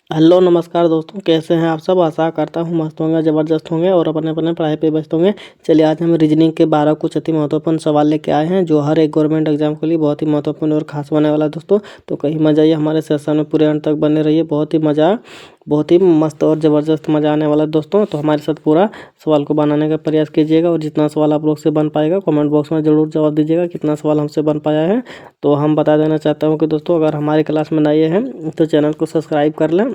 Hello नमस्कार दोस्तों, कैसे हैं आप सब। आशा करता हूँ मस्त होंगे, ज़बरदस्त होंगे और अपने अपने पढ़ाई पे व्यस्त होंगे। चलिए आज हम रीजनिंग के 12 कुछ अति महत्वपूर्ण सवाल लेके आए हैं जो हर एक गवर्नमेंट एग्जाम के लिए बहुत ही महत्वपूर्ण और खास होने वाला है दोस्तों। तो कहीं मजा आइए, हमारे सेशन में पूरे अंत तक बने रहिए। बहुत ही मस्त और ज़बरदस्त मज़ा आने वाला है दोस्तों। तो हमारे साथ पूरा सवाल को बनाने का प्रयास कीजिएगा और जितना सवाल आप लोग से बन पाएगा कमेंट बॉक्स में ज़रूर जवाब दीजिएगा कितना सवाल हमसे बन पाया है। तो हम बता देना चाहता हूँ कि दोस्तों, अगर हमारे क्लास में नए हैं तो चैनल को सब्सक्राइब कर लें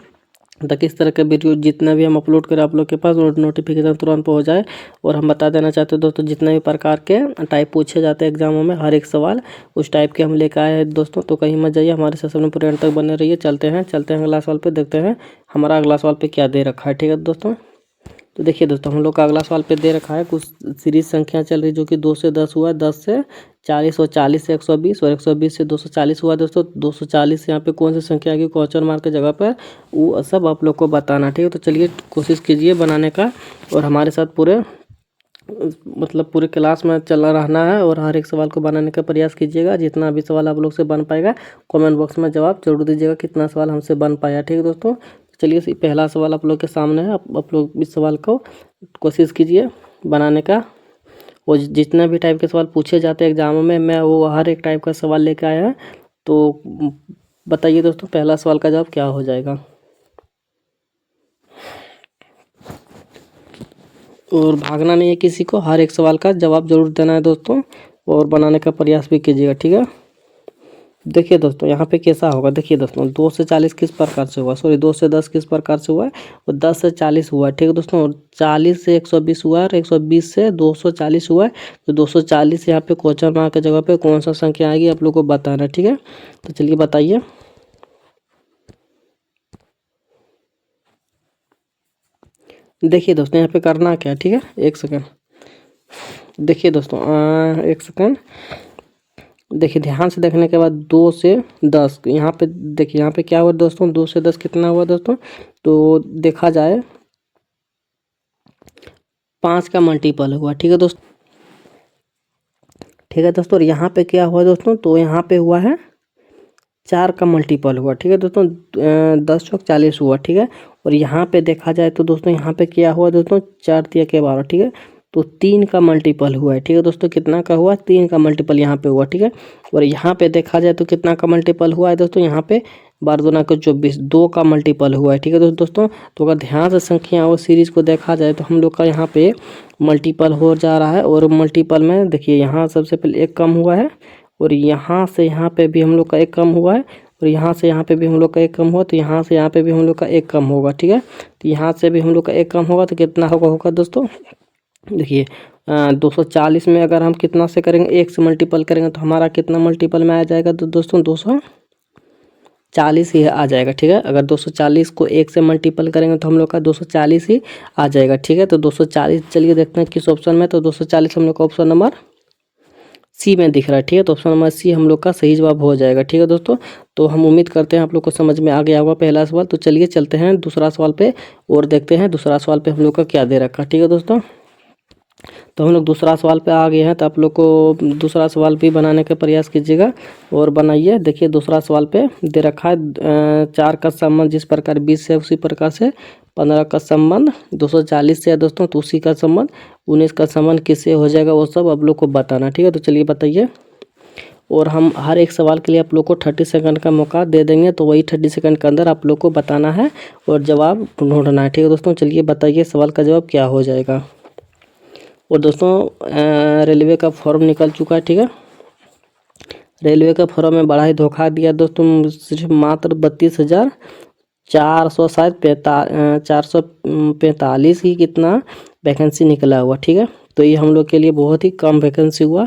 ताकि इस तरह के वीडियो जितना भी हम अपलोड करें आप लोग के पास नोटिफिकेशन तुरंत पहुंच जाए। और हम बता देना चाहते हैं दोस्तों, जितने भी प्रकार के टाइप पूछे जाते हैं एग्जामों में, हर एक सवाल उस टाइप के हम लेकर आए हैं दोस्तों। तो कहीं मत जाइए, हमारे सेशन में पूरे अंत तक बने रहिए। चलते हैं अगला सवाल पे, देखते हैं हमारा अगला सवाल पे क्या दे रखा है। ठीक है दोस्तों, तो देखिए दोस्तों, हम लोग का अगला सवाल पे दे रखा है कुछ सीरीज संख्या चल रही जो कि 2 से 10 हुआ, 10 से 40 और 40 से 120 और 120 से 240 हुआ दोस्तों। 240 यहाँ पे कौन सी संख्या आएगी क्वेश्चन मार्क की जगह पर, वो सब आप लोग को बताना। ठीक है, तो चलिए कोशिश कीजिए बनाने का और हमारे साथ पूरे क्लास में चला रहना है और हर एक सवाल को बनाने का प्रयास कीजिएगा। जितना भी सवाल आप लोग से बन पाएगा कमेंट बॉक्स में जवाब जरूर दीजिएगा कितना सवाल हमसे बन पाया। ठीक है दोस्तों, चलिए पहला सवाल आप लोग के सामने है। आप लोग इस सवाल को कोशिश कीजिए बनाने का। और जितने भी टाइप के सवाल पूछे जाते हैं एग्जामों में, मैं वो हर एक टाइप का सवाल लेके आया है। तो बताइए दोस्तों, पहला सवाल का जवाब क्या हो जाएगा। और भागना नहीं है किसी को, हर एक सवाल का जवाब जरूर देना है दोस्तों और बनाने का प्रयास भी कीजिएगा। ठीक है, देखिए दोस्तों यहाँ पे कैसा होगा। देखिए दोस्तों, 2 से 40 किस प्रकार से हुआ, सॉरी 2 से 10 किस प्रकार से हुआ है, और 10 से 40 हुआ है। ठीक है दोस्तों, और 40 से 120 हुआ है और 120 से 240 हुआ है। तो 240 यहाँ पे क्वेश्चन मार्क की जगह पे कौन सा संख्या आएगी आप लोग को बताना है। ठीक है, तो चलिए बताइए। देखिए दोस्तों यहाँ पे करना क्या है, ठीक है, एक सेकेंड। देखिए दोस्तों एक सेकेंड, देखिए ध्यान से देखने के बाद 2 से 10 यहाँ पे देखिए, यहाँ पे क्या हुआ दोस्तों, 2 से 10 कितना हुआ दोस्तों। तो देखा जाए 5 का मल्टीपल हुआ। ठीक है दोस्तों, और यहाँ पे क्या हुआ दोस्तों, तो यहाँ पे हुआ है 4 का मल्टीपल हुआ। ठीक है दोस्तों, 10 चौक 40 हुआ। ठीक है, और यहाँ पे देखा जाए तो दोस्तों यहाँ पे क्या हुआ दोस्तों, 4 तिया के 12। ठीक है, तो 3 का मल्टीपल हुआ है। ठीक है दोस्तों, कितना का हुआ, 3 का मल्टीपल यहाँ पे हुआ। ठीक है, और यहाँ पे देखा जाए तो कितना का मल्टीपल हुआ है दोस्तों, यहाँ पे 12 दूना का 24, 2 का मल्टीपल हुआ है। ठीक है दोस्तों, तो अगर ध्यान से संख्या और सीरीज को देखा जाए तो हम लोग का यहाँ पे मल्टीपल हो जा रहा है। और मल्टीपल में देखिए यहाँ सबसे पहले एक कम हुआ है और यहाँ से यहाँ पे भी हम लोग का एक कम हुआ है और यहाँ से यहाँ पे भी हम लोग का एक कम हुआ, तो यहाँ से यहाँ पे भी हम लोग का एक कम होगा। ठीक है, तो यहाँ से भी हम लोग का एक कम होगा, तो कितना होगा दोस्तों। देखिए 240 में अगर हम कितना से करेंगे, 1 से मल्टीपल करेंगे तो हमारा कितना मल्टीपल में आ जाएगा तो दोस्तों 240 ही आ जाएगा। ठीक है, अगर 240 को 1 से मल्टीपल करेंगे तो हम लोग का 240 ही आ जाएगा। ठीक है, तो 240 चलिए देखते हैं किस ऑप्शन में। तो 240 हम लोग का ऑप्शन नंबर सी में दिख रहा है। ठीक है, तो ऑप्शन नंबर सी हम लोग का सही जवाब हो जाएगा। ठीक है दोस्तों, तो हम उम्मीद करते हैं आप लोग को समझ में आ गया होगा पहला सवाल। तो चलिए चलते हैं दूसरा सवाल पे और देखते हैं दूसरा सवाल पे हम लोग का क्या दे रखा है। ठीक है दोस्तों, तो हम लोग दूसरा सवाल पे आ गए हैं। तो आप लोग को दूसरा सवाल भी बनाने का प्रयास कीजिएगा और बनाइए। देखिए दूसरा सवाल पे दे रखा है 4 का संबंध जिस प्रकार 20 से उसी प्रकार से 15 का संबंध 240 से है दोस्तों, तो उसी का संबंध 19 का संबंध किससे हो जाएगा वो सब आप लोग को बताना। ठीक है, तो चलिए बताइए। और हम हर एक सवाल के लिए आप लोग को 30 सेकंड का मौका दे देंगे, तो वही 30 सेकंड के अंदर आप लोग को बताना है और जवाब ढूंढना है। ठीक है दोस्तों, चलिए बताइए सवाल का जवाब क्या हो जाएगा। और दोस्तों रेलवे का फॉर्म निकल चुका है। ठीक है, रेलवे का फॉर्म में बड़ा ही धोखा दिया दोस्तों, सिर्फ मात्र 32,400 शायद 445 ही कितना वैकेंसी निकला हुआ। ठीक है, तो ये हम लोग के लिए बहुत ही कम वैकेंसी हुआ,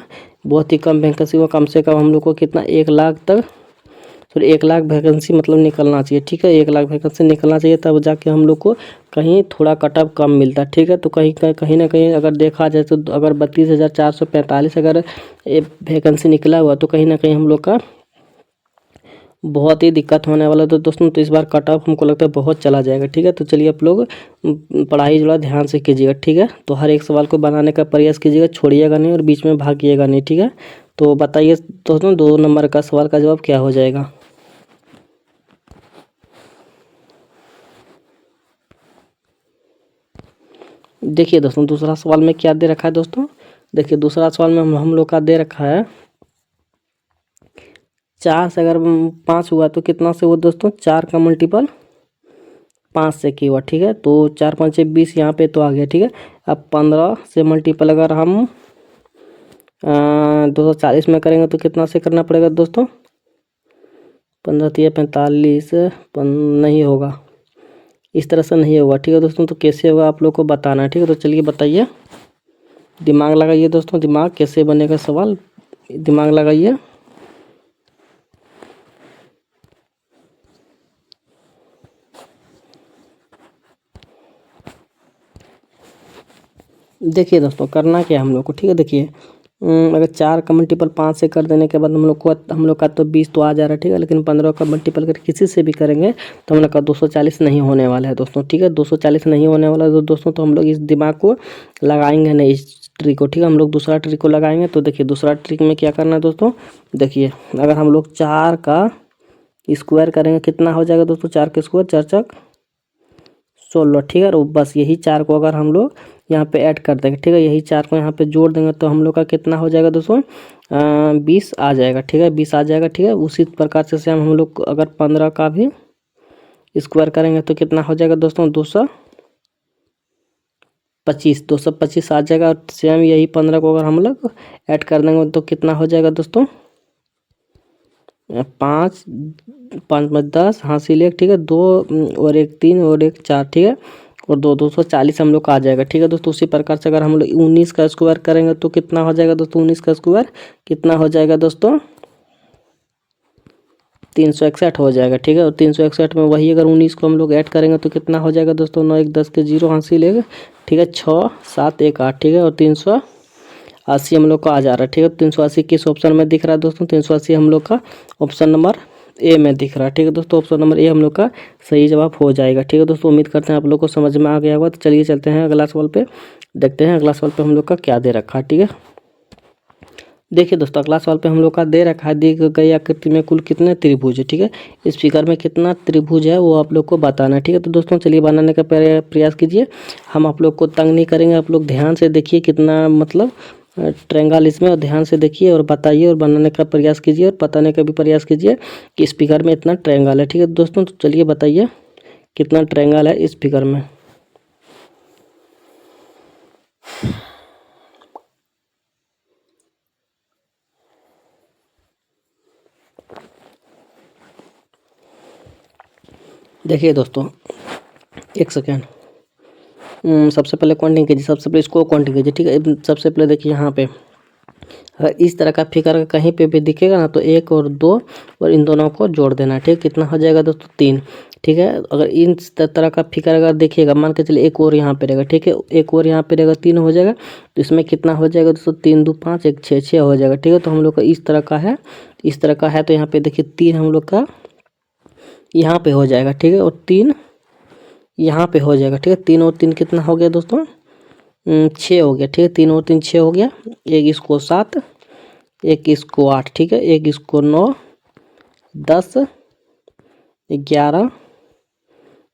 कम से कम हम लोग को कितना 1 लाख तक, फिर 1 लाख वैकेंसी मतलब निकलना चाहिए। ठीक है, 1 लाख वैकेंसी निकलना चाहिए, तब जाके हम लोग को कहीं थोड़ा कट ऑफ कम मिलता है। ठीक है, तो कहीं ना कहीं अगर देखा जाए तो अगर 32,445 अगर वैकेंसी निकला हुआ तो कहीं ना कहीं हम लोग का बहुत ही दिक्कत होने वाला। तो दोस्तों तो इस बार कट ऑफ हमको लगता है बहुत चला जाएगा। ठीक है, तो चलिए आप लोग पढ़ाई जुड़ा ध्यान से कीजिएगा। ठीक है, तो हर एक सवाल को बनाने का प्रयास कीजिएगा, छोड़िएगा नहीं और बीच में भागिएगा नहीं। ठीक है, तो बताइए दोस्तों 2 नंबर का सवाल का जवाब क्या हो जाएगा। देखिए दोस्तों दूसरा सवाल में क्या दे रखा है दोस्तों, देखिए दूसरा सवाल में हम लोग का दे रखा है 4 से अगर 5 हुआ तो कितना से हुआ दोस्तों, 4 का मल्टीपल 5 से की हुआ, ठीक है। तो 4 5 20 यहाँ पे तो आ गया, ठीक है। अब 15 से मल्टीपल अगर हम 240 में करेंगे तो कितना से करना पड़ेगा दोस्तों, 15 3 45 नहीं होगा, इस तरह से नहीं होगा, ठीक है दोस्तों। तो कैसे होगा आप लोग को बताना है, ठीक है। तो चलिए बताइए, दिमाग लगाइए दोस्तों, दिमाग कैसे बनेगा सवाल, दिमाग लगाइए। देखिए दोस्तों करना क्या है हम लोग को, ठीक है। देखिए अगर 4 का मल्टीपल 5 से कर देने के बाद हम लोग का तो 20 तो आ जा रहा है, ठीक है। लेकिन 15 का मल्टीपल कर किसी से भी करेंगे तो हम लोग का 240 नहीं होने वाला है दोस्तों, ठीक है। 240 नहीं होने वाला है तो दोस्तों तो हम लोग इस दिमाग को लगाएंगे नहीं, इस ट्रिक को, ठीक है। हम लोग दूसरा ट्रिक को लगाएंगे। तो देखिए दूसरा ट्रिक में क्या करना है दोस्तों, देखिए अगर हम लोग 4 का स्क्वायर करेंगे कितना हो जाएगा दोस्तों, 4 का स्क्वायर 4 4 16, ठीक है। और बस यही 4 को अगर हम लोग यहाँ पे ऐड कर देंगे, ठीक है, यही 4 को यहाँ पे जोड़ देंगे तो हम लोग का कितना हो जाएगा दोस्तों, 20 आ जाएगा, ठीक है, 20 आ जाएगा, ठीक है। उसी प्रकार से हम लोग अगर 15 का भी स्क्वायर करेंगे तो कितना हो जाएगा दोस्तों, 225 आ जाएगा। और सेम यही 15 को अगर हम लोग ऐड कर देंगे तो कितना हो जाएगा दोस्तों, 5 5 में 10 हासिल 1, ठीक है, 2 और 1 3 और 1 4, ठीक है, और 240 हम लोग का आ जाएगा, ठीक है दोस्तों। उसी प्रकार से अगर हम लोग 19 का स्क्वायर करेंगे तो कितना हो जाएगा दोस्तों, 19 का स्क्वायर कितना हो जाएगा दोस्तों, 361 हो जाएगा, ठीक है। और 361 में वही अगर 19 को हम लोग ऐड करेंगे तो कितना हो जाएगा दोस्तों, 9 1 10 के 0 हासिल 1, ठीक है, 6 7 1 8, ठीक है, और 380 हम लोग का आ जा रहा है, ठीक है। 380 किस ऑप्शन में दिख रहा है दोस्तों, 380 हम लोग का ऑप्शन नंबर ए में दिख रहा है, ठीक है दोस्तों। ऑप्शन नंबर ए हम लोग का सही जवाब हो जाएगा, ठीक है दोस्तों। उम्मीद करते हैं आप लोग को समझ में आ गया होगा। तो चलिए चलते हैं अगला सवाल पे, देखते हैं अगला सवाल पे हम लोग का क्या दे रखा है, ठीक है। देखिए दोस्तों अगला सवाल पे हम लोग का दे रखा है, दी गई आकृति में कुल कितने त्रिभुज है, ठीक है। इस फिगर में कितना त्रिभुज है वो आप लोग को बताना है, ठीक है। तो दोस्तों चलिए बनाने का प्रयास कीजिए, हम आप लोग को तंग नहीं करेंगे, आप लोग ध्यान से देखिए कितना मतलब ट्रायंगल इसमें, और ध्यान से देखिए और बताइए और बनाने का प्रयास कीजिए और बताने का भी प्रयास कीजिए कि इस फिगर में इतना ट्रायंगल है, ठीक है दोस्तों। तो चलिए बताइए कितना ट्रायंगल है इस फिगर में। देखिए दोस्तों एक सेकेंड, सबसे पहले काउंटिंग कीजिए, सबसे पहले इसको काउंटिंग कीजिए, ठीक है। सबसे पहले देखिए यहाँ पे अगर इस तरह का फिगर कहीं पे भी दिखेगा ना तो 1 और 2 और इन दोनों को जोड़ देना, ठीक है। कितना हो जाएगा दोस्तों, 3, ठीक है। अगर इन तरह का फिगर अगर देखिएगा, मान के चलिए एक और यहाँ पे रहेगा, ठीक है, एक और यहाँ पे रहेगा, 3 हो जाएगा। तो इसमें कितना हो जाएगा दोस्तों, 3 2 5 1 6 6 हो जाएगा, ठीक है। तो हम लोग का इस तरह का है, इस तरह का है, तो यहाँ पे देखिए 3 हम लोग का यहाँ पे हो जाएगा, ठीक है, और 3 यहाँ पे हो जाएगा, ठीक है। 3 और 3 कितना हो गया दोस्तों, 6 हो गया, ठीक है। 3 और 3 6 हो गया, एक इसको 7 एक इसको 8, ठीक है, एक इसको 9 10 11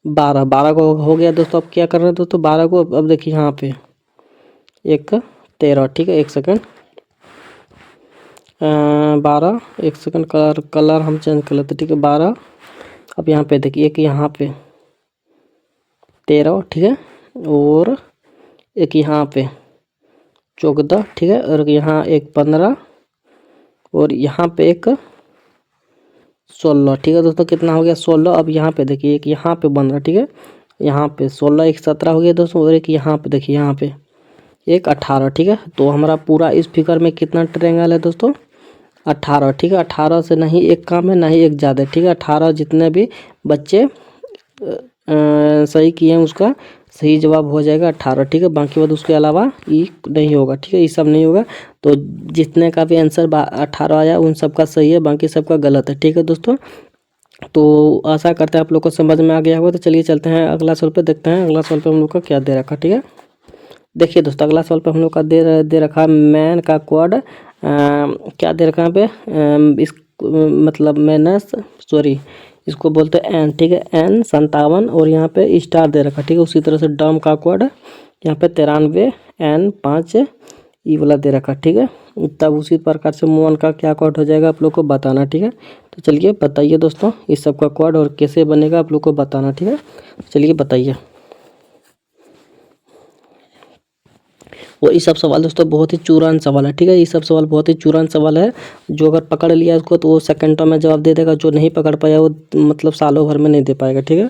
12 12 को हो गया दोस्तों। अब क्या कर रहे हैं दोस्तों, 12 को अब देखिए यहाँ पे 1 13, ठीक है, एक सेकंड, 12 एक सेकंड, कलर हम चेंज कर लेते, ठीक है, 12। अब यहाँ पे देखिए एक यहाँ पे 13, ठीक है, और एक यहाँ पे 14, ठीक है, और यहाँ एक 15 और यहाँ पे एक 16, ठीक है दोस्तों। कितना हो गया, 16। अब यहाँ पे देखिए एक यहाँ पे 15, ठीक है, यहाँ पे 16 एक 17 हो गया दोस्तों, और एक यहाँ पे देखिए यहाँ पे एक 18, ठीक है। तो हमारा पूरा इस फिगर में कितना ट्रायंगल है दोस्तों, 18, ठीक है। 18 से नहीं एक कम है ना ही एक ज़्यादा है, ठीक है। 18 जितने भी बच्चे सही किए हैं उसका सही जवाब हो जाएगा 18, ठीक है। बाकी बात उसके अलावा ये नहीं होगा, ठीक है, ये सब नहीं होगा। तो जितने का भी आंसर 18 आया उन सबका सही है, बाकी सबका गलत है, ठीक है दोस्तों। तो आशा करते हैं आप लोग को समझ में आ गया होगा। तो चलिए चलते हैं अगला सवाल पे, देखते हैं अगला सवाल पे हम लोग का क्या दे रखा, ठीक है। देखिए दोस्तों अगला सवाल पे हम लोग का दे रखा मैन का क्वाड क्या दे रखा है पे इस मतलब मैनस सॉरी इसको बोलते हैं एन, ठीक है, एन 57 और यहाँ पे स्टार दे रखा, ठीक है। उसी तरह से डम का कोड यहाँ पे 93 एन 5 ई वाला दे रखा, ठीक है। तब उसी प्रकार से मोहन का क्या कोड हो जाएगा आप लोग को बताना, ठीक है। तो चलिए बताइए दोस्तों इस सब का कोड और कैसे बनेगा आप लोग को बताना, ठीक है। चलिए बताइए। और ये सब सवाल दोस्तों बहुत ही चूरान सवाल है, ठीक है। ये सब सवाल बहुत ही चूरान सवाल है, जो अगर पकड़ लिया उसको तो वो सेकंडों में जवाब दे देगा, जो नहीं पकड़ पाया वो मतलब सालों भर में नहीं दे पाएगा, ठीक है।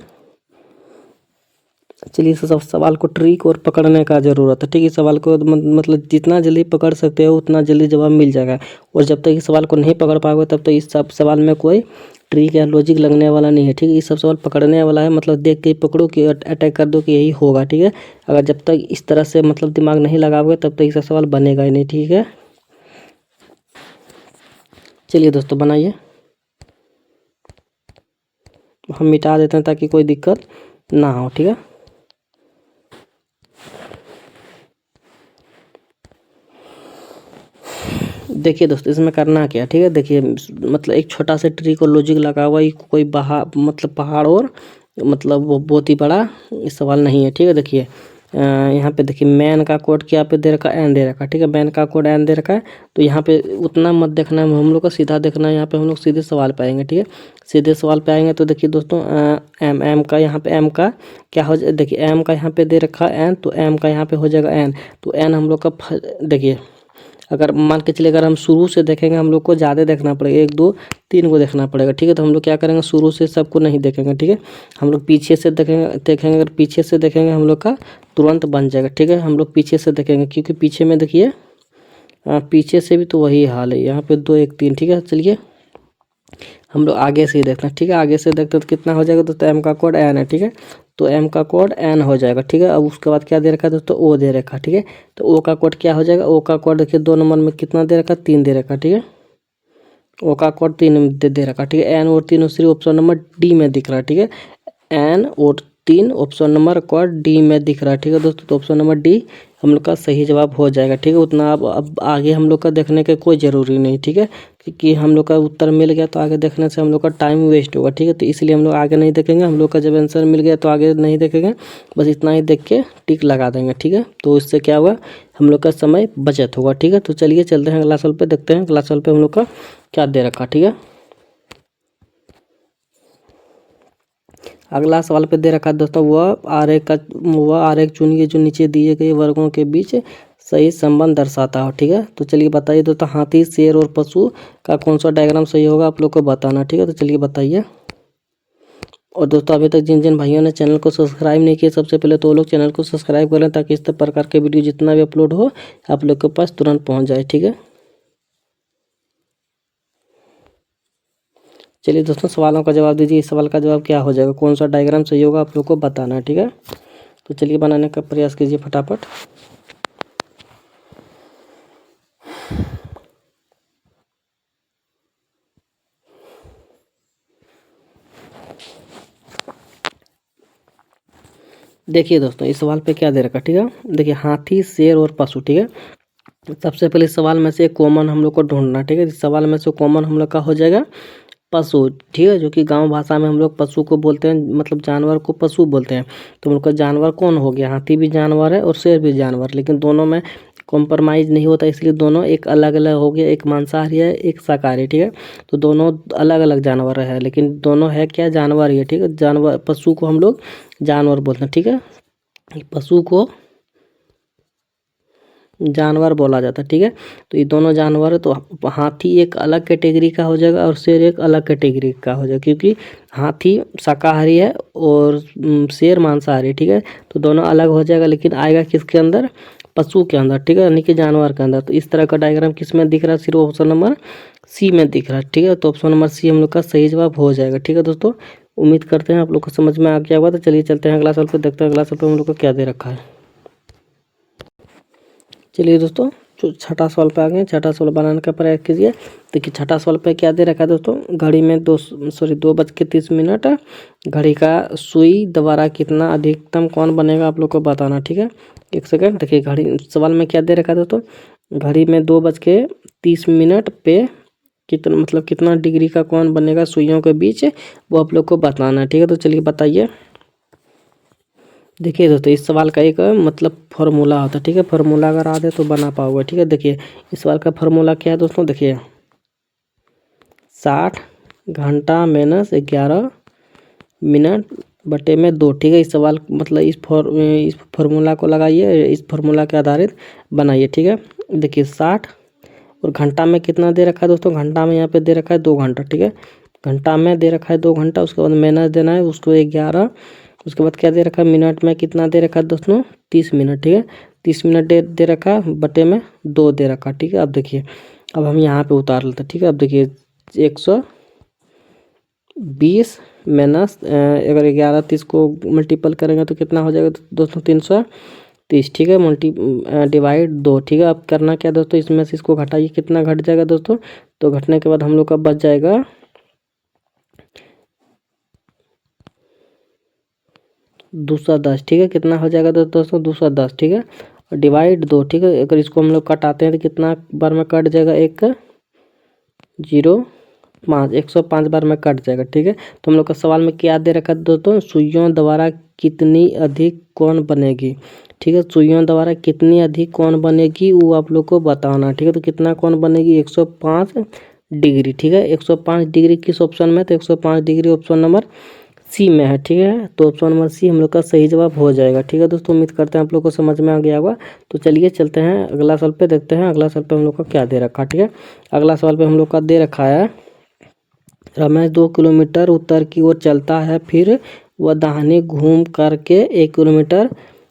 चलिए इस सब सवाल को ट्रिक और पकड़ने का ज़रूरत है, ठीक है। इस सवाल को मतलब जितना जल्दी पकड़ सकते हो उतना जल्दी जवाब मिल जाएगा। और जब तक इस सवाल को नहीं पकड़ पाओगे तब तक इस सब सवाल में कोई ट्रिक या लॉजिक लगने वाला नहीं है, ठीक है। ये सब सवाल पकड़ने वाला है, मतलब देख के ही पकड़ो कि अटैक कर दो कि यही होगा, ठीक है। अगर जब तक इस तरह से मतलब दिमाग नहीं लगाओगे तब तक ये सब सवाल बनेगा ही नहीं, ठीक है। चलिए दोस्तों बनाइए, हम मिटा देते हैं ताकि कोई दिक्कत ना हो, ठीक है। देखिए दोस्तों इसमें करना क्या है, ठीक है। देखिए मतलब एक छोटा सा ट्रिक और लॉजिक लगा हुआ, कोई मतलब पहाड़ और मतलब वो बहुत ही बड़ा सवाल नहीं है, ठीक है। देखिए यहाँ पे देखिए मैन का कोड क्या पे दे रखा है, एन दे रखा है, ठीक है। मैन का कोड एन दे रखा है, तो यहाँ पे उतना मत देखना है हम लोग को, सीधा देखना है। यहाँ पे हम लोग सीधे सवाल पे आएंगे, ठीक है। सीधे सवाल पे आएंगे तो देखिए दोस्तों एम का यहाँ पे एम का क्या हो जाए, देखिए एम का यहाँ पे दे रखा है एन, तो एम का यहाँ पे हो जाएगा एन। तो एन हम लोग का देखिए अगर मान के चलिए अगर हम शुरू से देखेंगे हम लोग को ज़्यादा देखना पड़ेगा, 1 2 3 को देखना पड़ेगा, ठीक है। तो हम लोग क्या करेंगे शुरू से सबको नहीं देखेंगे, ठीक है। हम लोग पीछे से देखेंगे अगर पीछे से देखेंगे हम लोग का तुरंत बन जाएगा, ठीक है। हम लोग पीछे से देखेंगे क्योंकि पीछे में देखिए पीछे से भी तो वही हाल है, यहाँ पे 2 1 3, ठीक है। चलिए हम लोग आगे से ही देखते हैं, ठीक है। आगे से देखते हैं तो कितना हो जाएगा दोस्तों, एम का कोड एन है, ठीक है। तो एम का कोड एन हो जाएगा, ठीक है। अब उसके बाद क्या दे रखा है दोस्तों, ओ दे रखा है, ठीक है। तो ओ का कोड क्या हो जाएगा, ओ का कोड देखिए 2 नंबर में कितना दे रखा है, 3 दे रखा है, ठीक है। ओ का कोड 3 दे रखा, ठीक है। एन और 3 और ऑप्शन नंबर डी में दिख रहा है, ठीक है। एन और 3 ऑप्शन नंबर कोड डी में दिख रहा है, ठीक है दोस्तों। तो ऑप्शन नंबर डी हम लोग का सही जवाब हो जाएगा, ठीक है। उतना अब आगे हम लोग का देखने का कोई ज़रूरी नहीं, ठीक है। क्योंकि हम लोग का उत्तर मिल गया तो आगे देखने से हम लोग का टाइम वेस्ट होगा, ठीक है। तो इसलिए हम लोग आगे नहीं देखेंगे, हम लोग का जब आंसर मिल गया तो आगे नहीं देखेंगे, बस इतना ही देख के टिक लगा देंगे, ठीक है। तो इससे क्या होगा, हम लोग का समय बचत होगा, ठीक है। तो चलिए चलते हैं अगला सवाल पे, देखते हैं अगला सवाल पे हम लोग का क्या दे रखा, ठीक है। अगला सवाल पे दे रखा है दोस्तों, वह आरेख चुनिए जो नीचे दिए गए वर्गों के बीच सही संबंध दर्शाता हो, ठीक है। तो चलिए बताइए दोस्तों, हाथी शेर और पशु का कौन सा डायग्राम सही होगा आप लोग को बताना, ठीक है। तो चलिए बताइए। और दोस्तों अभी तक जिन जिन भाइयों ने चैनल को सब्सक्राइब नहीं किया सबसे पहले तो वो लोग चैनल को सब्सक्राइब कर लें, ताकि इस प्रकार के वीडियो जितना भी अपलोड हो आप लोग के पास तुरंत पहुँच जाए, ठीक है। चलिए दोस्तों सवालों का जवाब दीजिए, इस सवाल का जवाब क्या हो जाएगा, कौन सा डायग्राम सही होगा आप लोग को बताना है, ठीक है। तो चलिए बनाने का प्रयास कीजिए फटाफट। देखिए दोस्तों इस सवाल पे क्या दे रखा, ठीक है। देखिए हाथी शेर और पशु, ठीक है। सबसे पहले इस सवाल में से एक कॉमन हम लोग को ढूंढना, ठीक है। इस सवाल में से कॉमन हम लोग का हो जाएगा पशु, ठीक है, जो कि गांव भाषा में हम लोग पशु को बोलते हैं, मतलब जानवर को पशु बोलते हैं। तो हम लोग का जानवर कौन हो गया, हाथी भी जानवर है और शेर भी जानवर, लेकिन दोनों में कॉम्प्रोमाइज़ नहीं होता, इसलिए दोनों एक अलग अलग हो गया, एक मांसाहारी है एक शाकाहारी, ठीक है। तो दोनों अलग अलग जानवर है, लेकिन दोनों है क्या, जानवर ही है, ठीक है। जानवर पशु को हम लोग जानवर बोलते हैं, ठीक है। पशु को जानवर बोला जाता है, ठीक है। तो ये दोनों जानवर है, तो हाथी एक अलग कैटेगरी का हो जाएगा और शेर एक अलग कैटेगरी का हो जाएगा, क्योंकि हाथी शाकाहारी है और शेर मांसाहारी, ठीक है। तो दोनों अलग हो जाएगा, लेकिन आएगा किसके अंदर, पशु के अंदर, ठीक है, यानी कि जानवर के अंदर। तो इस तरह का डायग्राम किस में दिख रहा है, सिर्फ ऑप्शन नंबर सी में दिख रहा है, ठीक है। तो ऑप्शन नंबर सी हम लोग का सही जवाब हो जाएगा, ठीक है दोस्तों। उम्मीद करते हैं आप लोग को समझ में आ गया होगा। तो चलिए चलते हैं अगला सवाल पे, देखते हैं अगला सवाल पे हम लोग को क्या दे रखा है। चलिए दोस्तों छठा सवाल पे आ गए, छठा सवाल बनाने का प्रयास कीजिए। देखिए छठा सवाल पे क्या दे रखा है दोस्तों, घड़ी में 2:30 घड़ी का सुई द्वारा कितना अधिकतम कौन बनेगा आप लोग को बताना, ठीक है। 1 सेकंड, देखिए घड़ी सवाल में क्या दे रखा है दोस्तों, घड़ी में 2:30 पे कितना मतलब कितना डिग्री का कोण बनेगा सुइयों के बीच, वो आप लोग को बताना है। ठीक है, तो चलिए बताइए। देखिए दोस्तों, इस सवाल का एक मतलब फार्मूला होता है। ठीक है, फार्मूला अगर आ जाए तो बना पाओगे। ठीक है, देखिए इस सवाल का फार्मूला क्या है दोस्तों, देखिए 60 घंटा माइनस 11 मिनट बटे में 2। ठीक है, इस सवाल मतलब इस फार्मूला को लगाइए, इस फार्मूला के आधारित बनाइए। ठीक है, देखिए 60 और घंटा में कितना दे रखा है दोस्तों, घंटा में यहाँ पे दे रखा है 2 घंटा। ठीक है, घंटा में दे रखा है 2 घंटा, उसके बाद माइनस देना है उसको 11, उसके बाद क्या दे रखा है मिनट में कितना दे रखा है दोस्तों 30 मिनट। ठीक है, 30 मिनट दे रखा है बटे में 2 दे रखा। ठीक है, अब देखिए अब हम यहाँ पे उतार लेते हैं। ठीक है, अब देखिए 120 माइनस अगर 11 30 को मल्टीपल करेंगे तो कितना हो जाएगा दोस्तों 330। ठीक है, डिवाइड 2। ठीक है, अब करना क्या दोस्तों, इसमें से इसको घटाइए, कितना घट जाएगा दोस्तों, तो घटने के बाद हम लोग का बच जाएगा 210। ठीक है, कितना हो जाएगा दोस्तों 210। ठीक है, डिवाइड 2। ठीक है, अगर इसको हम लोग कटाते हैं तो कितना बार में कट जाएगा, 105 बार में कट जाएगा। ठीक है, तो हम लोग का सवाल में क्या दे रखा है दोस्तों, सुइयों द्वारा कितनी अधिक कोण बनेगी। ठीक है, सुइयों द्वारा कितनी अधिक कोण बनेगी वो आप लोग को बताना। ठीक है, तो कितना कोण बनेगी 105 डिग्री। ठीक है, 105 डिग्री किस ऑप्शन में, तो 105 डिग्री ऑप्शन नंबर सी में है। ठीक है, तो ऑप्शन नंबर सी हम लोग का सही जवाब हो जाएगा। ठीक है दोस्तों, उम्मीद करते हैं आप लोग को समझ में आ गया होगा। तो चलिए चलते हैं अगला सवाल पे, देखते हैं अगला सवाल पे हम लोग का क्या दे रखा है। ठीक है, अगला सवाल पे हम लोग का दे रखा है, रमेश 2 किलोमीटर उत्तर की ओर चलता है, फिर वह दाहिने घूम करके 1 किलोमीटर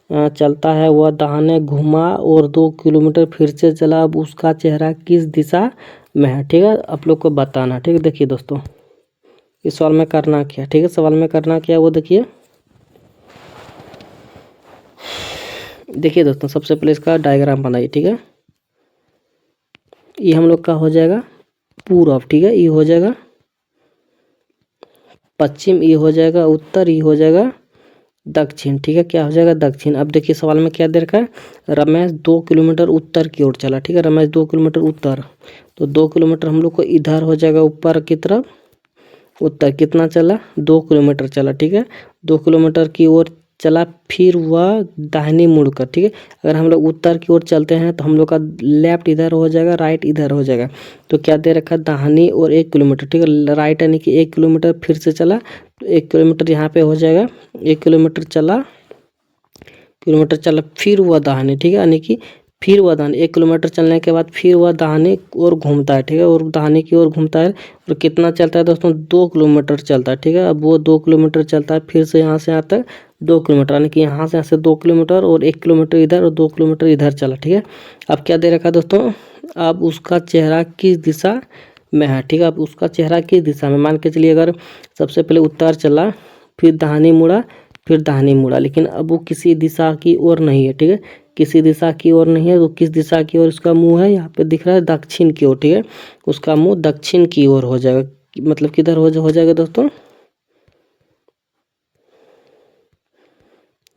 चलता है। वह दाहिने घूमा और 2 किलोमीटर फिर से चला, अब उसका चेहरा किस दिशा में है। ठीक है, आप लोग को बताना। ठीक है, देखिए दोस्तों इस सवाल में करना क्या। ठीक है, सवाल में करना क्या वो देखिए, देखिए दोस्तों सबसे पहले इसका डायग्राम बनाइए। ठीक है, ये हम लोग का हो जाएगा पूर्व। ठीक है, ये हो जाएगा पश्चिम, ये हो जाएगा उत्तर, ये हो जाएगा दक्षिण। ठीक है, क्या हो जाएगा दक्षिण। अब देखिए सवाल में क्या दे रखा है, रमेश 2 किलोमीटर उत्तर की ओर चला। ठीक है, रमेश 2 किलोमीटर उत्तर, तो 2 किलोमीटर हम लोग को इधर हो जाएगा ऊपर की तरफ, उत्तर कितना चला 2 किलोमीटर चला। ठीक है, 2 किलोमीटर की ओर चला, फिर वह दाहिनी मुड़कर। ठीक है, अगर हम लोग उत्तर की ओर चलते हैं तो हम लोग का लेफ्ट इधर हो जाएगा, राइट इधर हो जाएगा। तो क्या दे रखा है दाहिनी और 1 किलोमीटर। ठीक है, राइट यानी कि 1 किलोमीटर फिर से चला, तो 1 किलोमीटर यहाँ पे हो जाएगा, 1 किलोमीटर चला फिर वह दाहिनी। ठीक है, यानी कि फिर वह दाहिनी 1 किलोमीटर चलने के बाद फिर वह दाहिनी और घूमता है। ठीक है, और दाहिनी की ओर घूमता है और कितना चलता है दोस्तों 2 किलोमीटर चलता है। ठीक है, अब वो 2 किलोमीटर चलता है, फिर से यहाँ से यहाँ तक 2 किलोमीटर, यानी कि यहाँ से 2 किलोमीटर और 1 किलोमीटर इधर और 2 किलोमीटर इधर चला। ठीक है, अब क्या दे रखा है दोस्तों, अब उसका चेहरा किस दिशा में है। ठीक है, अब उसका चेहरा किस दिशा में, मान के चलिए अगर सबसे पहले उत्तर चला, फिर दाहिनी मुड़ा, फिर दाहिनी मुड़ा, लेकिन अब वो किसी दिशा की ओर नहीं है। ठीक है, किसी दिशा की ओर नहीं है, तो किस दिशा की ओर उसका मुंह है, यहाँ पे दिख रहा है दक्षिण की ओर। ठीक है, उसका मुंह दक्षिण की ओर हो जाएगा, मतलब किधर हो जाएगा दोस्तों,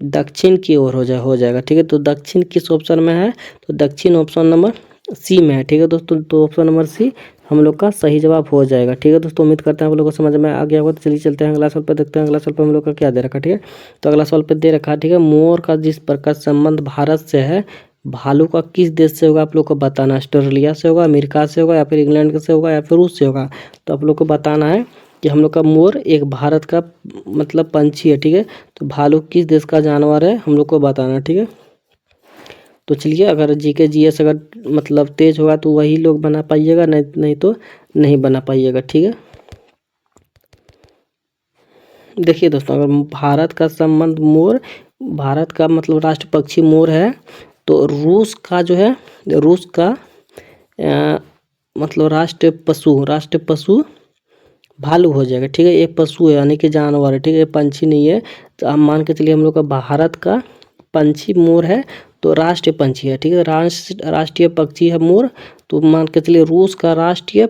दक्षिण की ओर हो जाएगा। ठीक है, तो दक्षिण किस ऑप्शन में है, तो दक्षिण ऑप्शन नंबर सी में है। ठीक है दोस्तों, तो ऑप्शन नंबर सी हम लोग का सही जवाब हो जाएगा। ठीक है दोस्तों, उम्मीद करते हैं आप लोगों को समझ में आ गया होगा। तो चलिए चलते हैं अगला सवाल पे, देखते हैं अगला सवाल पे हम लोग का क्या दे रखा है। ठीक है, तो अगला सवाल पे दे रखा है, ठीक है, मोर का जिस प्रकार संबंध भारत से है, भालू का किस देश से होगा आप लोग को बताना है। ऑस्ट्रेलिया से होगा, अमेरिका से होगा, या फिर इंग्लैंड से होगा, या फिर रूस से होगा। तो आप लोग को बताना है कि हम लोग का मोर एक भारत का मतलब पंछी है। ठीक है, तो भालू किस देश का जानवर है हम लोग को बताना है। ठीक है, तो चलिए अगर जीके जीएस अगर मतलब तेज होगा तो वही लोग बना पाइएगा, नहीं तो नहीं बना पाइएगा। ठीक है, देखिए दोस्तों अगर भारत का संबंध मोर, भारत का मतलब राष्ट्र पक्षी मोर है, तो रूस का जो है, रूस का मतलब राष्ट्र पशु भालू हो जाएगा। ठीक है, ये पशु है यानी कि जानवर है। ठीक है, ये पंछी नहीं है। तो हम मान के चलिए हम लोग का भारत का पंछी मोर है, तो राष्ट्रीय पंछी है। ठीक है, राष्ट्रीय पक्षी है मोर, तो मान के चलिए रूस का राष्ट्रीय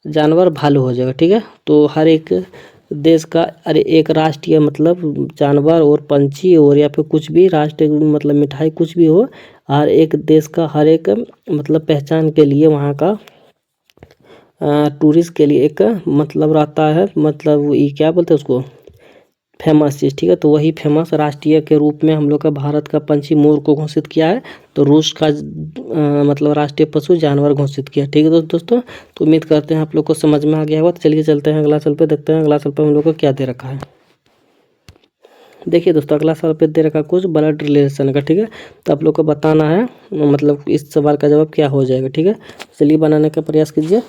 जानवर भालू हो जाएगा। ठीक है, तो हर एक देश का अरे एक राष्ट्रीय मतलब जानवर और पंछी और या फिर कुछ भी राष्ट्रीय मतलब मिठाई कुछ भी हो, हर एक देश का हर एक मतलब पहचान के लिए वहाँ का टूरिस्ट के लिए एक मतलब रहता है, मतलब ये क्या बोलते हैं उसको, फेमस चीज़, ठीक है। तो वही फेमस राष्ट्रीय के रूप में हम लोग का भारत का पंछी मोर को घोषित किया है। तो रूस का मतलब राष्ट्रीय पशु जानवर घोषित किया, ठीक है दोस्तों। तो उम्मीद करते हैं आप लोग को समझ में आ गया होगा। तो चलिए चलते हैं अगला सवाल पे, देखते हैं अगला सवाल पे हम लोग को क्या दे रखा है। देखिए दोस्तों, अगला सवाल पे दे रखा कुछ ब्लड रिलेशन का, ठीक है। तो आप लोग को बताना है मतलब इस सवाल का जवाब क्या हो जाएगा, ठीक है। चलिए बनाने का प्रयास कीजिए।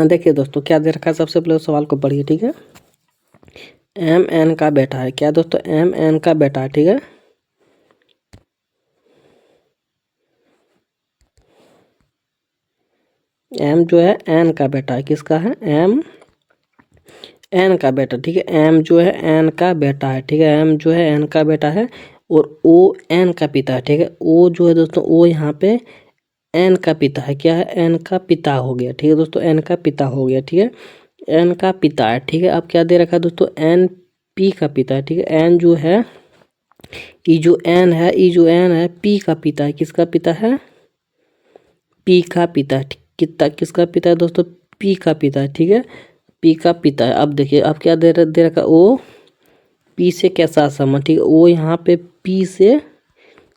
देखिए दोस्तों, क्या दे रखा है, सबसे पहले उस सवाल को पढ़िए, ठीक है। एम एन का बेटा है, क्या दोस्तों, एम एन का बेटा है, ठीक है। एम जो है एन का बेटा है, किसका है, एम एन का बेटा, ठीक है। एम जो है एन का बेटा है, ठीक है। एम जो है एन का बेटा है और ओ एन का पिता है, ठीक है। ओ जो है दोस्तों, ओ यहाँ पे एन का पिता है, क्या है, एन का पिता हो गया, ठीक है दोस्तों, एन का पिता हो गया, ठीक है। एन का पिता है, ठीक है। अब क्या दे रखा है दोस्तों, एन पी का पिता है, ठीक है। एन जो है, ई जो एन है, ई जो एन है पी का पिता है, किसका पिता है, पी का पिता है, कितना किसका पिता है दोस्तों, पी का पिता है, ठीक है। पी का पिता है। अब देखिए, अब क्या दे रखा, ओ पी से कैसा संबंध, ठीक है। ओ यहाँ पे पी से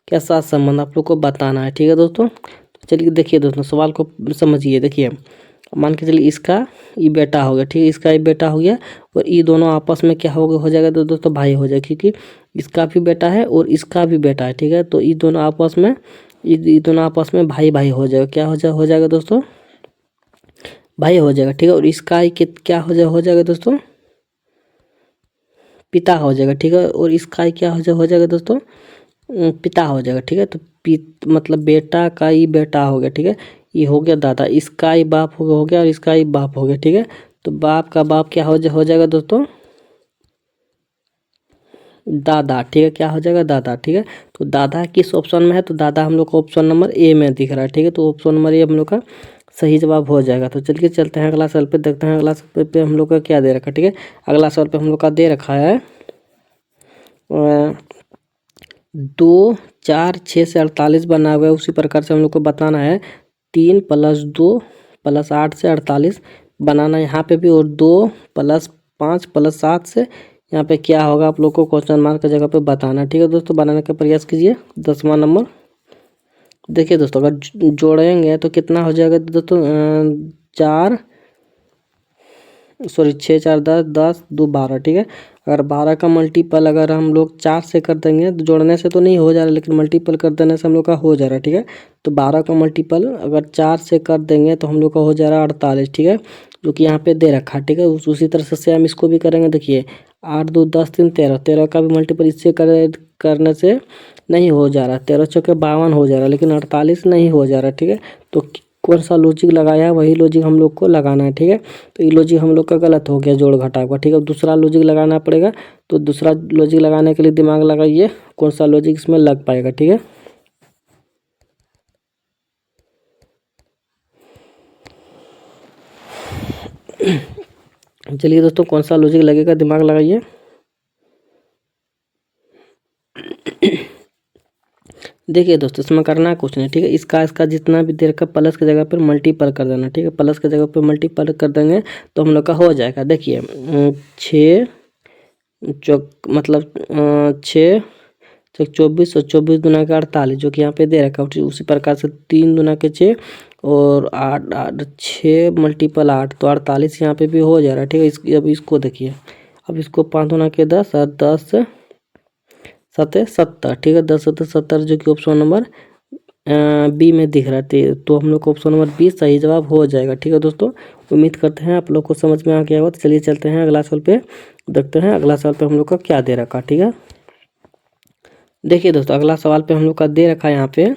कैसा संबंध आप लोग को बताना है, ठीक है दोस्तों। तो चलिए देखिए दोस्तों, सवाल को समझिए। देखिए, मान के चलिए इसका ये बेटा हो गया, ठीक है। इसका ये बेटा हो गया और ये दोनों आपस में क्या हो जाएगा तो दोस्तों भाई हो जाएगा, क्योंकि इसका भी बेटा है और इसका भी बेटा है, ठीक है। तो ये दोनों आपस में, ये दोनों आपस में भाई भाई हो जाएगा, क्या हो जाएगा दोस्तों, भाई हो जाएगा, ठीक है। और इसका ही क्या हो जाएगा दोस्तों, पिता हो जाएगा, ठीक है। और इसका ही क्या हो जाएगा दोस्तों, पिता हो जाएगा, ठीक है। तो मतलब बेटा का ही बेटा हो गया, ठीक है। ये हो गया दादा, इसका ही बाप हो गया और इसका ही बाप हो गया, ठीक है। तो बाप का बाप क्या हो जाएगा दोस्तों, दादा, ठीक है। क्या हो जाएगा, दादा, ठीक है। तो दादा किस ऑप्शन में है, तो दादा हम लोग को ऑप्शन नंबर ए में दिख रहा है, ठीक है। तो ऑप्शन नंबर ए हम लोग का सही जवाब हो जाएगा। तो चलिए चलते हैं अगला सवाल पे, देखते हैं अगला सवाल पे हम लोग का क्या दे रखा है, ठीक है। अगला सवाल पे हम लोग का दे रखा है 2 4 6 से 48 बना हुआ है। उसी प्रकार से हम लोग को बताना है 3 + 2 + 8 से 48 बनाना है यहाँ पे भी, और 2 + 5 + 7 से यहाँ पे क्या होगा आप लोग को क्वेश्चन मार्क की जगह पे बताना है, ठीक है दोस्तों। बनाने का प्रयास कीजिए। 10वां नंबर, देखिए दोस्तों, अगर जोड़ेंगे तो कितना हो जाएगा दोस्तों, 4 सॉरी 6 4 10 10 2 12, ठीक है। अगर 12 का मल्टीपल अगर हम लोग 4 से कर देंगे, तो जोड़ने से तो नहीं हो जा रहा, लेकिन मल्टीपल कर देने से हम लोग का हो जा रहा है, ठीक है। तो 12 का मल्टीपल अगर 4 से कर देंगे तो हम लोग का हो जा रहा है 48, ठीक है, जो कि यहाँ पे दे रखा है, ठीक है। उसी तरह से हम इसको भी करेंगे। देखिए 8 2 10 3 13, 13 का भी मल्टीपल इससे करने से नहीं हो जा रहा, 13 चौके 52 हो जा रहा, लेकिन 48 नहीं हो जा रहा, ठीक है। तो कौन सा लॉजिक लगाया है, वही लॉजिक हम लोग को लगाना है, ठीक है। तो ये लॉजिक हम लोग का गलत हो गया, जोड़ घटाव का, ठीक है। दूसरा लॉजिक लगाना पड़ेगा। तो दूसरा लॉजिक लगाने के लिए दिमाग लगाइए, कौन सा लॉजिक इसमें लग पाएगा, ठीक है। चलिए दोस्तों, कौन सा लॉजिक लगेगा, दिमाग लगाइए। देखिए दोस्तों, इसमें करना कुछ नहीं, ठीक है। इसका जितना भी देर का प्लस की जगह पर मल्टीपल कर देना, ठीक है। प्लस की जगह पर मल्टीपल कर देंगे तो हम लोग का हो जाएगा। देखिए 6 चौक मतलब 6 चौक 24 और 24 दूना का 48, जो कि यहाँ पे दे रखा है। उसी प्रकार से 3 दूना के 6 और 8 8 6 × 8 तो 48 यहाँ पे भी हो जा रहा है, ठीक है। अब इसको देखिए, अब इसको 5 दूना के 10 और 10 7 70, ठीक है। 10 7 70, जो कि ऑप्शन नंबर बी में दिख रहा है। तो हम लोग को ऑप्शन नंबर बी सही जवाब हो जाएगा, ठीक है दोस्तों। उम्मीद करते हैं आप लोग को समझ में आ गया होगा। तो चलिए चलते हैं अगला सवाल पे, देखते हैं अगला सवाल पे हम लोग का क्या दे रखा, ठीक है। देखिए दोस्तों, अगला सवाल पे हम लोग का दे रखा है यहाँ पे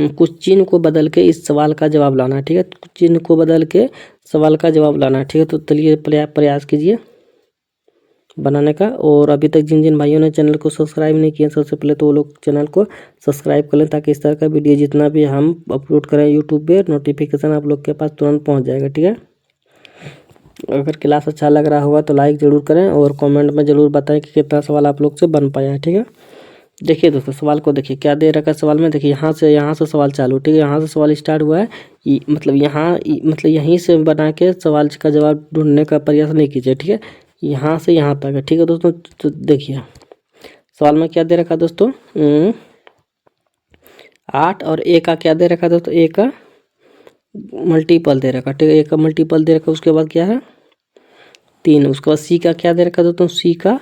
कुछ चिन्ह को बदल के इस सवाल का जवाब लाना है, ठीक है। कुछ चिन्ह को बदल के सवाल का जवाब लाना है, ठीक है। तो चलिए प्रयास कीजिए। बनाने का। और अभी तक जिन जिन भाइयों ने चैनल को सब्सक्राइब नहीं किया, सबसे पहले तो वो लोग चैनल को सब्सक्राइब कर लें, ताकि इस तरह का वीडियो जितना भी हम अपलोड करें यूट्यूब पे, नोटिफिकेशन आप लोग के पास तुरंत पहुंच जाएगा। ठीक है, अगर क्लास अच्छा लग रहा होगा तो लाइक ज़रूर करें और कमेंट में ज़रूर बताएं कि कितना सवाल आप लोग से बन पाया है। ठीक है, देखिए दोस्तों सवाल को देखिए, क्या दे रखा है सवाल में। देखिए यहाँ से सवाल चालू। ठीक है, यहाँ से सवाल स्टार्ट हुआ है, मतलब यहीं से बना के सवाल का जवाब ढूंढने का प्रयास नहीं कीजिए। ठीक है, यहाँ से यहाँ तक है। ठीक है दोस्तों, तो देखिए सवाल में क्या दे रखा है दोस्तों, 8 और ए का क्या दे रखा है दोस्तों, ए का मल्टीपल दे रखा। ठीक है, ए का मल्टीपल दे रखा। उसके बाद क्या है 3। उसके बाद सी का क्या दे रखा दोस्तों, सी का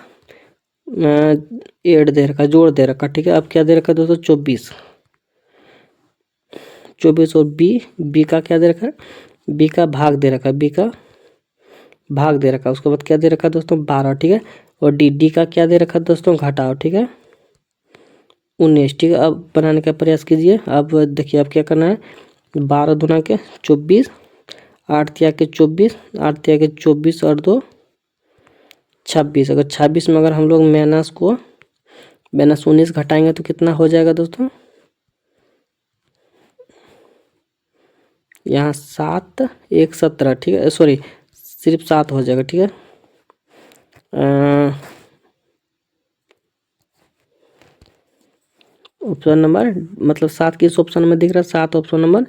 8 दे रखा, जोड़ दे रखा। ठीक है, अब क्या दे रखा दोस्तों 24 और बी का क्या दे रखा है, बी का भाग दे रखा, बी का भाग दे रखा। उसके बाद क्या दे रखा दोस्तों 12। ठीक है, और डी का क्या दे रखा दोस्तों, घटाओ। ठीक है, 19। ठीक है, अब बनाने का प्रयास कीजिए। अब देखिए अब क्या करना है, 12 दूना के 24, 8 तिया के 24, 8 तिया के 24 और 2 26। अगर 26 में अगर हम लोग -19 घटाएंगे तो कितना हो जाएगा दोस्तों, यहाँ 7 1 17। ठीक है, सॉरी सिर्फ 7 हो जाएगा। ठीक है, ऑप्शन नंबर मतलब 7 किस ऑप्शन में दिख रहा है, 7 ऑप्शन नंबर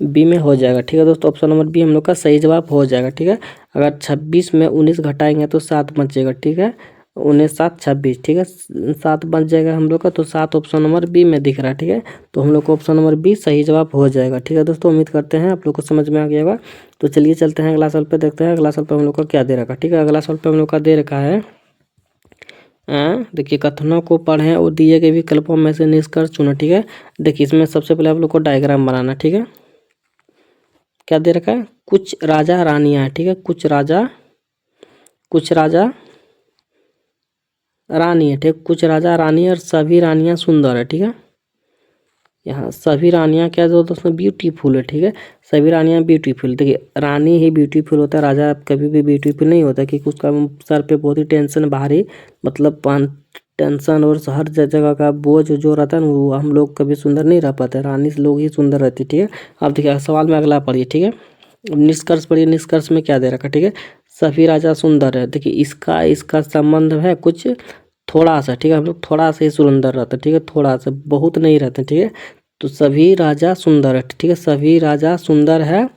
बी में हो जाएगा। ठीक है दोस्तों, ऑप्शन नंबर बी हम लोग का सही जवाब हो जाएगा। ठीक है, अगर 26 में 19 घटाएंगे तो 7 बचेगा। ठीक है, 19 7 26। ठीक है, 7 बच जाएगा हम लोग का, तो 7 ऑप्शन नंबर बी में दिख रहा है। ठीक है, तो हम लोग को ऑप्शन नंबर बी सही जवाब हो जाएगा। ठीक है दोस्तों, उम्मीद करते हैं आप लोग को समझ में आ गया होगा। तो चलिए चलते हैं अगला सवाल पे, देखते हैं अगला सवाल पे हम लोग का क्या दे रखा। ठीक है, अगला सवाल पे हम लोग का दे रखा है, देखिए कथनों को पढ़ें और दिए गए विकल्पों में से निष्कर्ष चुनें। ठीक है, देखिए इसमें सबसे पहले आप लोग को डायग्राम बनाना। ठीक है, क्या दे रखा है, कुछ राजा रानियां हैं। ठीक है, कुछ राजा रानी है। ठीक, कुछ राजा रानी है और सभी रानियां सुंदर है। ठीक है, यहाँ सभी रानियां क्या जो दोस्तों ब्यूटीफुल है। ठीक है, सभी रानियां ब्यूटीफुल। देखिए रानी ही ब्यूटीफुल होता है, राजा कभी भी ब्यूटीफुल नहीं होता, क्योंकि उसका सर पे बहुत ही टेंशन भारी, मतलब टेंशन और हर जगह का बोझ जो रहता है ना, वो हम लोग कभी सुंदर नहीं रह पाते, रानी से लोग ही सुंदर रहती। ठीक है, अब देखिए सवाल में अगला पढ़िए। ठीक है, निष्कर्ष पढ़िए, निष्कर्ष में क्या दे रखा। ठीक है, सभी राजा सुंदर है। देखिए इसका संबंध है कुछ थोड़ा सा। ठीक है, हम लोग थोड़ा सा ही सुंदर रहता है। ठीक है, थोड़ा सा, बहुत नहीं रहते। ठीक है, तो सभी राजा सुंदर है। ठीक है, सभी राजा सुंदर है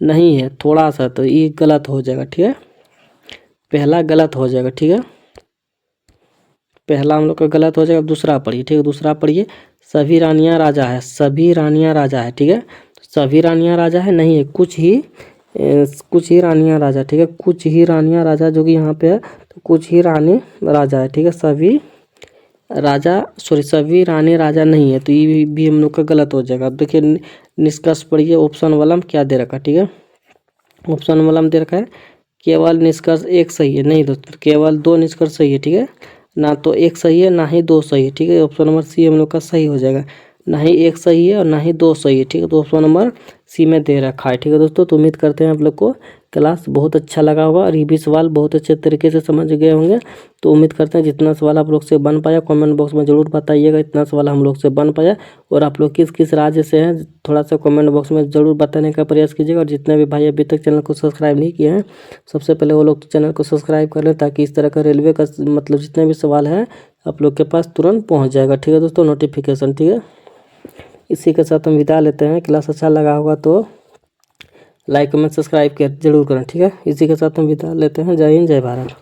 नहीं है, थोड़ा सा, तो ये गलत हो जाएगा। ठीक है, पहला गलत हो जाएगा। ठीक है, पहला हम लोग का गलत हो जाएगा। दूसरा पढ़िए। ठीक है, दूसरा पढ़िए, सभी रानियां राजा है, सभी रानियां राजा है। ठीक है, सभी रानियां राजा है नहीं है, कुछ ही रानियां राजा। ठीक है, कुछ ही रानियां राजा जो कि यहाँ पे है, तो कुछ ही रानी राजा है। ठीक है, सभी रानी राजा नहीं है, तो ये भी हम लोग का गलत हो जाएगा। अब देखिए निष्कर्ष पढ़िए, ऑप्शन वाला में क्या दे रखा। ठीक है, ऑप्शन वाला में दे रखा है केवल निष्कर्ष एक सही है, नहीं दोस्तों केवल 2 निष्कर्ष सही है। ठीक है, ना तो एक सही है ना ही 2 सही है। ठीक है, ऑप्शन नंबर सी हम लोग का सही हो जाएगा, ना ही एक सही है और ना ही 2 सही है। ठीक है, तो ऑप्शन नंबर सी में दे रखा है। ठीक है दोस्तों, तो उम्मीद करते हैं आप लोग को क्लास बहुत अच्छा लगा होगा और ये भी सवाल बहुत अच्छे तरीके से समझ गए होंगे। तो उम्मीद करते हैं जितना सवाल आप लोग से बन पाया कमेंट बॉक्स में ज़रूर बताइएगा, इतना सवाल हम लोग से बन पाया, और आप लोग किस किस राज्य से हैं थोड़ा सा कमेंट बॉक्स में ज़रूर बताने का प्रयास कीजिएगा। और जितने भी भाई अभी तक चैनल को सब्सक्राइब नहीं किए हैं, सबसे पहले वो लोग चैनल को सब्सक्राइब कर लें, ताकि इस तरह का रेलवे का मतलब जितने भी सवाल हैं आप लोग के पास तुरंत पहुँच जाएगा। ठीक है दोस्तों, नोटिफिकेशन। ठीक है, इसी के साथ हम विदा लेते हैं। क्लास अच्छा लगा होगा तो लाइक कमेंट सब्सक्राइब कर जरूर करें। ठीक है, इसी के साथ हम विदा लेते हैं। जय हिंद, जय भारत।